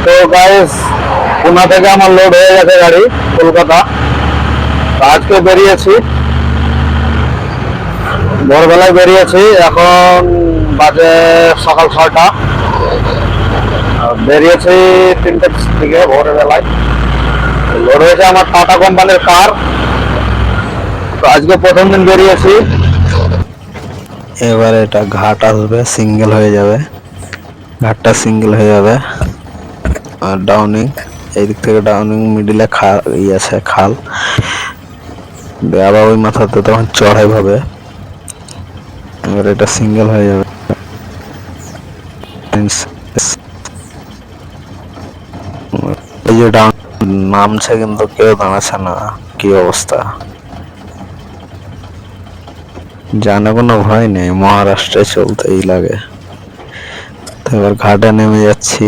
তো গাইস, পুনা থেকে আমার লোড হয়ে গেছে গাড়ি কলকাতা। তো আজকে বেরিয়েছি, ভোরবেলায় বেরিয়েছি। এখন বাজে সকাল 6টা। বেরিয়েছি 3টের দিকে ভোরবেলায়। লোড হয়েছে আমার টাটা কোম্পানির কার। তো আজকে প্রথম দিন বেরিয়েছি। এবার এটা ঘাট আসবে, সিঙ্গেল হয়ে যাবে, ঘাটটা সিঙ্গেল হয়ে যাবে। আর ডাউনিং, এই দিক থেকে ডাউনিং মিডিলে খাল আছে, খাল। আবার ওই মাথাতে তখন চড়াই ভাবে। এবার এটা সিঙ্গেল হয়ে যাবে। এই যে ডাউন নামছে কিন্তু কেউ দাঁড়াচ্ছে না, কি অবস্থা জানে, কোনো ভয় নেই, মহারাষ্ট্রে চলতেই লাগে। তো এবার ঘাটে নেমে যাচ্ছি।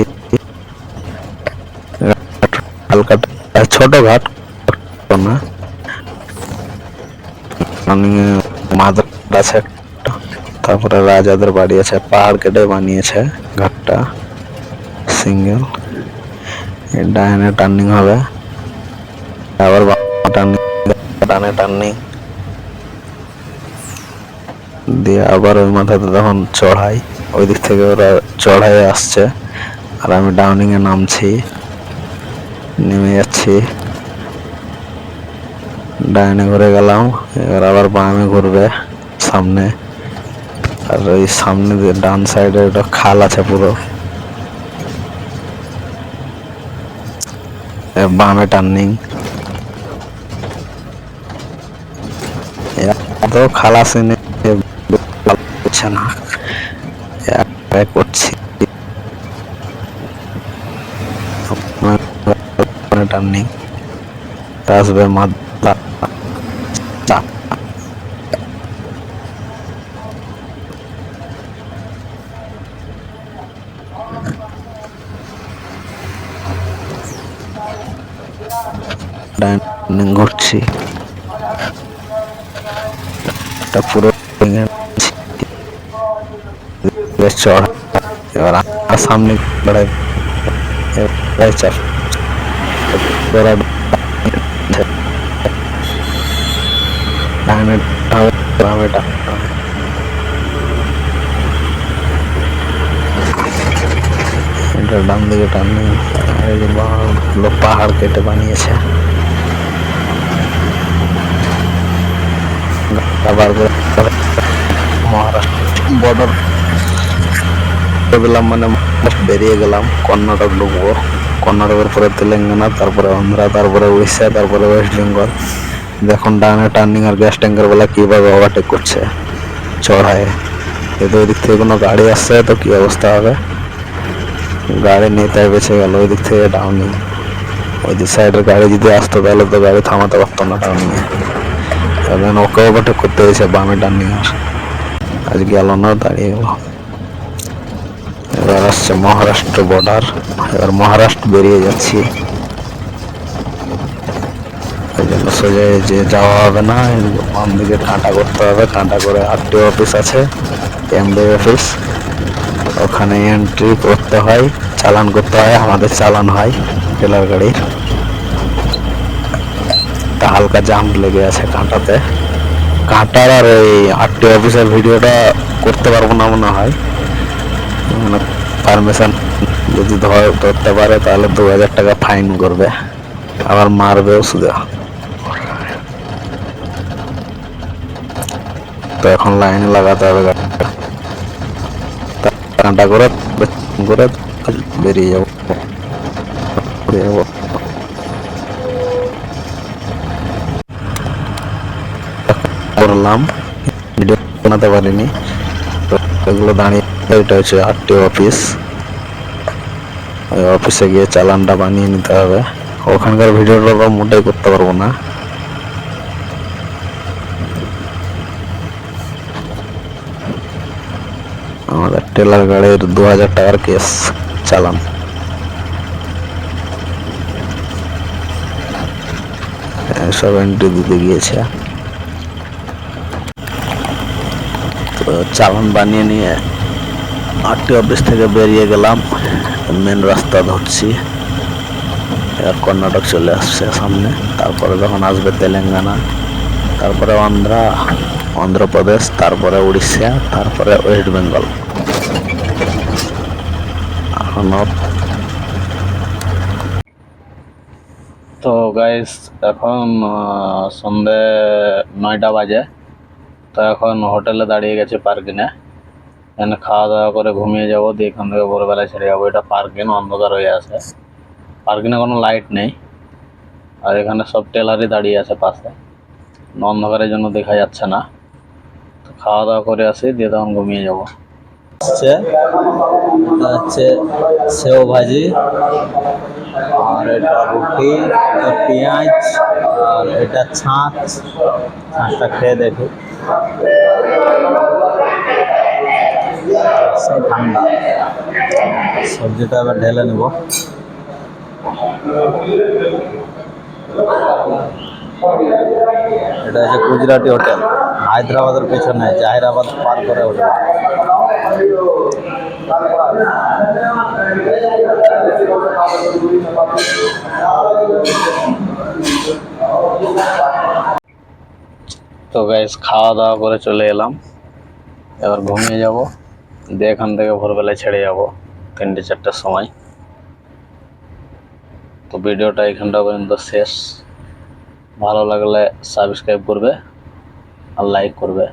হালকা ছোট ঘাট না, মাদার আছে একটা, তারপরে রাজাদের বাড়ি আছে, পাহাড় কেটে বানিয়েছে ঘাটটা সিঙ্গেল। ডাইনে টার্নিং হবে, আবার টার্নিং, ডানে টার্নিং দিয়ে আবার ওই মাথাতে তখন চড়াই। ওই দিক থেকে ওরা চড়াই আসছে আর আমি ডাউনিং এ নামছি, নেমে যাচ্ছি। ডাইনে ঘুরে গেলাম, এবার আবার বামে ঘুরবে সামনে। আর ওই সামনে ডান সাইডে একটা খাল আছে পুরো, বামে টার্নিং। এত খাল আসেনি না, করছি টার্নিং আসবে মাথা। ঘুরছি পুরো চড়া। এবার সামনে ডান দিকে টার্নিং। পাহাড় কেটে বানিয়েছে, মহারাষ্ট্র বর্ডার দিলাম, মানে বেরিয়ে গেলাম। কর্ণাটক ঢুকবো, কর্ণাটকের পরে তেলেঙ্গানা, তারপরে অন্ধ্রা, তারপরে উড়িষ্যা, তারপরে ওয়েস্ট বেঙ্গল। দেখুন ডানে টার্নিং আর গ্যাস ট্যাঙ্কার বেলা কিভাবে ওভারটেক করছে চড়ায়। যদি ওই দিক থেকে কোনো গাড়ি আসছে তো কি অবস্থা হবে। গাড়ি নেতায় বেঁচে গেল, ওই দিক থেকে ডাউনিং। ওই দিক সাইডের গাড়ি যদি আসতো তাহলে তো গাড়ি থামাতে পারতো না ডাউনিং এ। তাহলে ওকে ওভারটেক করতে হয়েছে বামে টার্নিং। আর আজ গেল না, দাঁড়িয়ে গেল। এবার আসছে মহারাষ্ট্র বর্ডার, এবার মহারাষ্ট্র বেরিয়ে যাচ্ছি। ওই জন্য সোজা যে যাওয়া হবে না, বাম দিকে কাঁটা করতে হবে। কাঁটা করে আরটিও অফিস আছে, এমডি অফিস, ওখানে এন্ট্রি করতে হয়, চালান করতে হয়। আমাদের চালান হয় টেলার গাড়ির। হালকা জাম লেগে আছে কাঁটাতে। কাঁটার আর ওই আরটিও অফিসের ভিডিওটা করতে পারবো না মনে হয়, মানে পারমিশন যদি ধরতে পারে তাহলে 2000 টাকা ফাইন করবে, আবার মারবেও সুদা। তো এখন লাইনে লাগাতে হবে গাড়িটা, কাঁটা করে করে বেরিয়ে যাবো। করলাম, ভিডিও বানাতে পারিনি তো এগুলো দাঁড়িয়ে। এটা হচ্ছে আরটিও অফিস, ওই অফিসে গিয়ে চালানটা বানিয়ে নিতে হবে। ওখানকার ভিডিওটা মোটেই করতে পারবো না। আমাদের টেলার গাড়ির 2000 টাকার কেস চালান। সব এন্ট্রি দিতে গিয়েছে, তো চালান বানিয়ে নিয়ে আরটি অফিস থেকে বেরিয়ে গেলাম, মেন রাস্তা ধরছি। এবার কর্ণাটক চলে আসছে সামনে, তারপরে যখন আসবে তেলেঙ্গানা, তারপরে অন্ধ্রপ্রদেশ, তারপরে উড়িষ্যা, তারপরে ওয়েস্ট বেঙ্গল। এখনো তো গাইস এখন সন্ধে 9টা বাজে। তো এখন হোটেলে দাঁড়িয়ে গেছে পার্কিংয়ে, এখানে খাওয়া দাওয়া করে ঘুমিয়ে যাবো, দিয়ে এখান থেকে ভোরবেলায় ছেড়ে যাবো। এটা পার্কিং, অন্ধকার হয়ে আছে, পার্কিংয়ে কোনো লাইট নেই, আর এখানে সব টেলারই দাঁড়িয়ে আছে পাশে, অন্ধকারের জন্য দেখা যাচ্ছে না। তো খাওয়া দাওয়া করে আসি, দিয়ে তখন ঘুমিয়ে যাবো। এটা হচ্ছে সেও ভাজি, আর এটা রুটি, এটা পেঁয়াজ, আর এটা ছাঁচটা খেয়ে দেখি। সেই ঠান্ডা, সবজিটা এবার ঢেলে নেব। এটা হচ্ছে গুজরাটি হোটেল, হায়দ্রাবাদের পেছনে, জাহিরাবাদ পার করে হোটেল। তো গাইস খাওয়া দাওয়া করে চলে এলাম, এবার ঘুমিয়ে যাব, দিয়ে এখান থেকে ভোরবেলায় ছেড়ে যাব 3-4টার সময়। তো ভিডিওটা এখানটা পর্যন্ত শেষ। ভালো লাগলে সাবস্ক্রাইব করবে আর লাইক করবে।